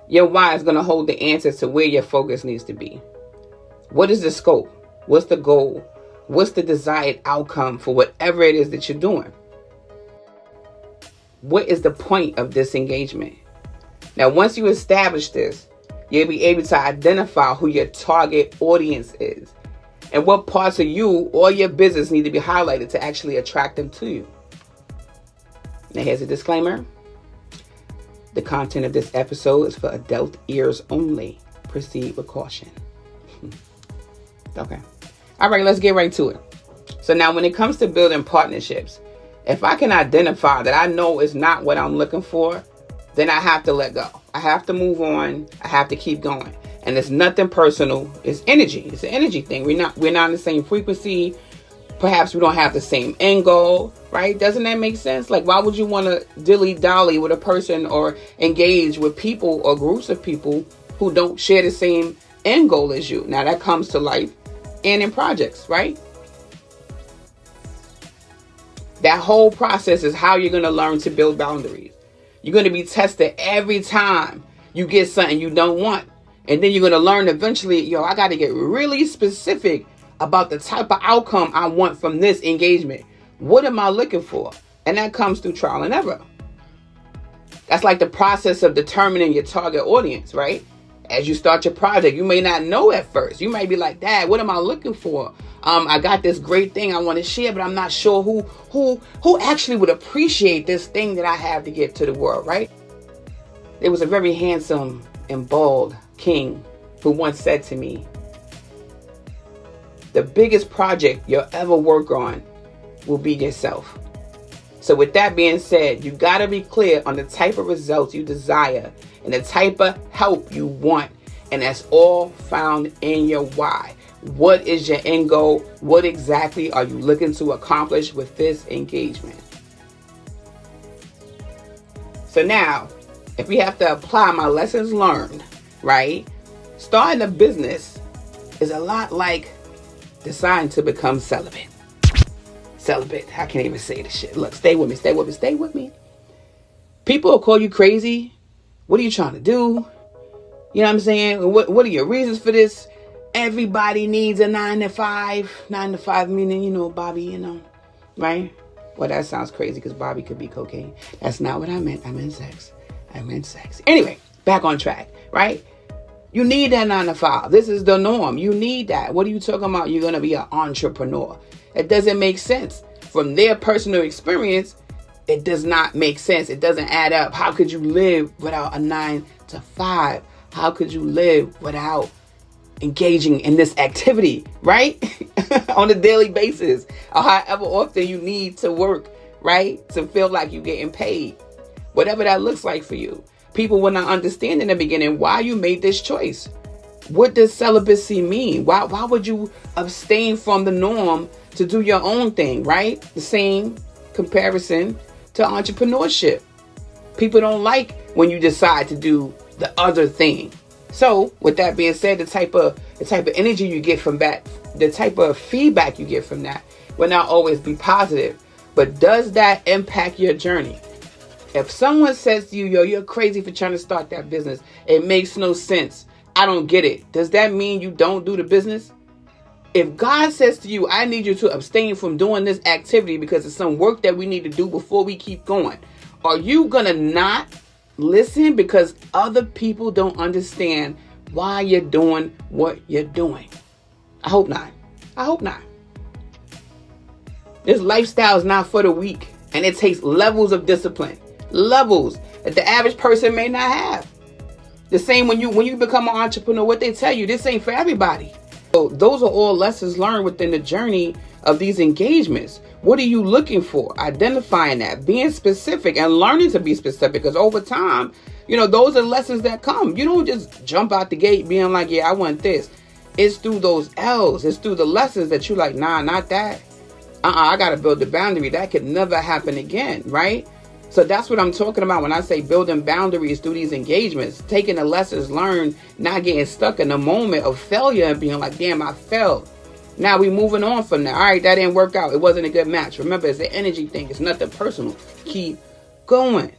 Your why is going to hold the answers to where your focus needs to be. What is the scope? What's the goal? What's the desired outcome for whatever it is that you're doing? What is the point of this engagement? Now, once you establish this, you'll be able to identify who your target audience is and what parts of you or your business need to be highlighted to actually attract them to you. Now, here's a disclaimer. The content of this episode is for adult ears only. Proceed with caution. Okay. All right, let's get right to it. So now when it comes to building partnerships, if I can identify that I know it's not what I'm looking for, then I have to let go. I have to move on. I have to keep going. And it's nothing personal. It's energy. It's an energy thing. We're not in the same frequency. Perhaps we don't have the same end goal, right? Doesn't that make sense? Like, why would you want to dilly-dally with a person or engage with people or groups of people who don't share the same end goal as you? Now, that comes to life and in projects, right? That whole process is how you're going to learn to build boundaries. You're going to be tested every time you get something you don't want. And then you're going to learn eventually, I got to get really specific about the type of outcome I want from this engagement. What am I looking for? And that comes through trial and error. That's like the process of determining your target audience, right? As you start your project, you may not know at first. You might be like, Dad, what am I looking for? I got this great thing I want to share, but I'm not sure who actually would appreciate this thing that I have to give to the world, right? There was a very handsome and bald king who once said to me, the biggest project you'll ever work on will be yourself. So with that being said, you got to be clear on the type of results you desire and the type of help you want. And that's all found in your why. What is your end goal? What exactly are you looking to accomplish with this engagement? So now, if we have to apply my lessons learned, right? Starting a business is a lot like deciding to become celibate. Celibate. I can't even say this shit. Look, stay with me. People will call you crazy. What are you trying to do? You know what I'm saying? What are your reasons for this? Everybody needs a 9 to 5. 9 to 5 meaning, Bobby, right? Well, that sounds crazy because Bobby could be cocaine. That's not what I meant. I meant sex. Anyway, back on track, right? You need that 9 to 5. This is the norm. You need that. What are you talking about? You're going to be an entrepreneur. It doesn't make sense. From their personal experience, it does not make sense. It doesn't add up. How could you live without a 9 to 5? How could you live without engaging in this activity, right? On a daily basis, or however often you need to work, right? To feel like you're getting paid. Whatever that looks like for you. People will not understand in the beginning why you made this choice. What does celibacy mean? Why would you abstain from the norm to do your own thing, right? The same comparison to entrepreneurship. People don't like when you decide to do the other thing. So, with that being said, the type of energy you get from that, the type of feedback you get from that will not always be positive. But does that impact your journey? If someone says to you, you're crazy for trying to start that business, it makes no sense, I don't get it, does that mean you don't do the business? If God says to you, I need you to abstain from doing this activity because it's some work that we need to do before we keep going, are you gonna not listen because other people don't understand why you're doing what you're doing? I hope not. This lifestyle is not for the weak, and it takes levels of discipline. Levels that the average person may not have. The same when you become an entrepreneur, what they tell you, this ain't for everybody. So those are all lessons learned within the journey of these engagements. What are you looking for? Identifying that, being specific and learning to be specific, because over time, those are lessons that come. You don't just jump out the gate being like, yeah, I want this. It's through those L's. It's through the lessons that you're like, nah, not that. I got to build the boundary. That could never happen again, right? So that's what I'm talking about when I say building boundaries through these engagements, taking the lessons learned, not getting stuck in the moment of failure and being like, damn, I failed. Now we moving on from that. All right, that didn't work out. It wasn't a good match. Remember, it's an energy thing. It's nothing personal. Keep going.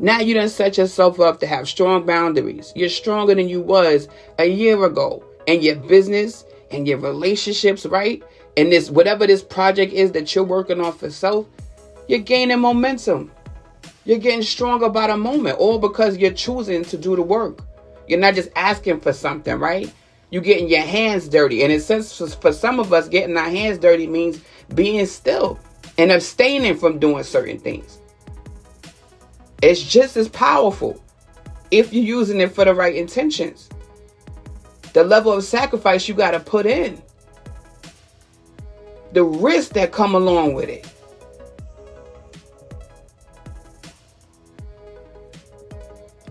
Now you done set yourself up to have strong boundaries. You're stronger than you was a year ago in your business and your relationships, right? And this, whatever this project is that you're working on for self, you're gaining momentum. You're getting stronger by the moment, all because you're choosing to do the work. You're not just asking for something, right? You're getting your hands dirty. And it says for some of us, getting our hands dirty means being still and abstaining from doing certain things. It's just as powerful if you're using it for the right intentions. The level of sacrifice you got to put in. The risks that come along with it.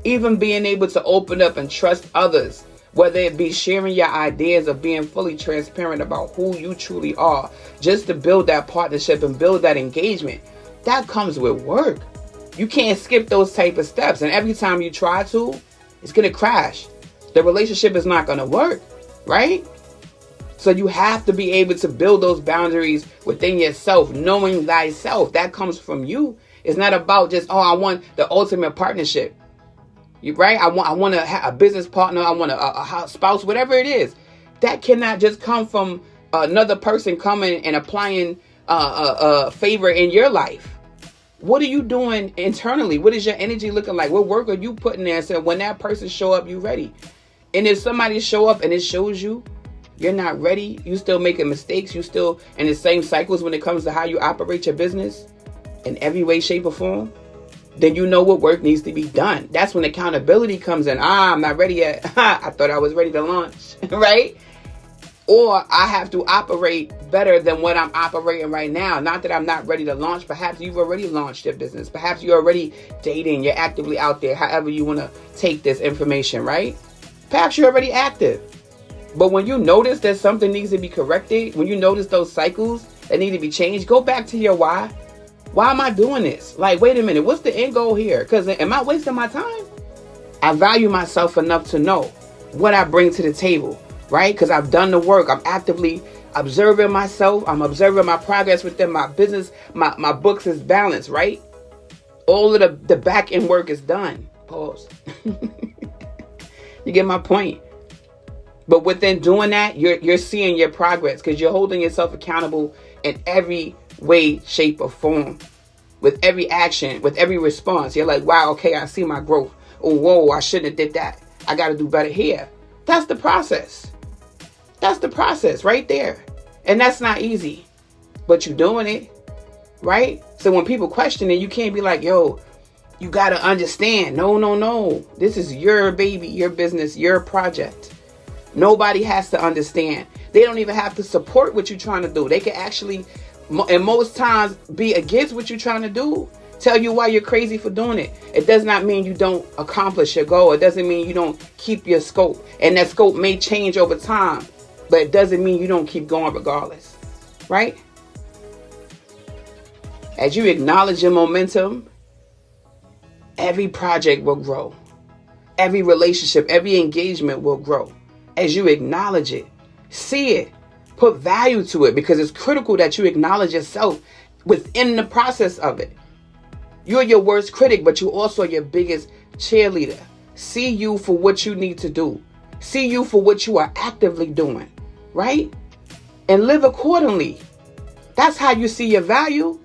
Even being able to open up and trust others, whether it be sharing your ideas or being fully transparent about who you truly are, just to build that partnership and build that engagement, that comes with work. You can't skip those type of steps. And every time you try to, it's going to crash. The relationship is not going to work, right? So you have to be able to build those boundaries within yourself, knowing thyself. That comes from you. It's not about just, oh, I want the ultimate partnership. Right? I want a business partner. I want a spouse, whatever it is. That cannot just come from another person coming and applying a favor in your life. What are you doing internally? What is your energy looking like? What work are you putting there? So when that person show up, you ready. And if somebody show up and it shows you you're not ready, you still making mistakes, you still in the same cycles when it comes to how you operate your business in every way, shape, or form, then you know what work needs to be done. That's when accountability comes in. I'm not ready yet. I thought I was ready to launch, right? Or I have to operate better than what I'm operating right now. Not that I'm not ready to launch. Perhaps you've already launched your business. Perhaps you're already dating. You're actively out there, however you want to take this information, right? Perhaps you're already active. But when you notice that something needs to be corrected, when you notice those cycles that need to be changed, go back to your why. Why am I doing this? Like, wait a minute, what's the end goal here? Because am I wasting my time? I value myself enough to know what I bring to the table, right? Because I've done the work. I'm actively observing myself. I'm observing my progress within my business. My books is balanced, right? All of the back end work is done. Pause. You get my point? But within doing that, you're seeing your progress because you're holding yourself accountable in every way, shape, or form. With every action, with every response, you're like, wow, okay, I see my growth. Oh, whoa, I shouldn't have did that. I got to do better here. That's the process. That's the process right there. And that's not easy, but you're doing it, right? So when people question it, you can't be like, yo, you got to understand. No. This is your baby, your business, your project. Nobody has to understand. They don't even have to support what you're trying to do. They can actually, and most times, be against what you're trying to do. Tell you why you're crazy for doing it. It does not mean you don't accomplish your goal. It doesn't mean you don't keep your scope. And that scope may change over time, but it doesn't mean you don't keep going regardless. Right? As you acknowledge your momentum, every project will grow. Every relationship, every engagement will grow. As you acknowledge it, see it, put value to it, because it's critical that you acknowledge yourself within the process of it. You're your worst critic, but you're also your biggest cheerleader. See you for what you need to do. See you for what you are actively doing, right? And live accordingly. That's how you see your value.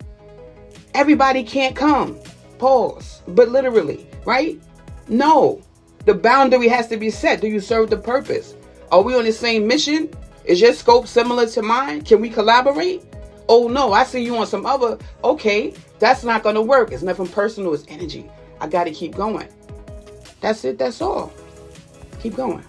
Everybody can't come. Pause. But literally, right? No. The boundary has to be set. Do you serve the purpose? Are we on the same mission? Is your scope similar to mine? Can we collaborate? Oh no, I see you on some other. Okay, that's not going to work. It's nothing personal. It's energy. I got to keep going. That's it. That's all. Keep going.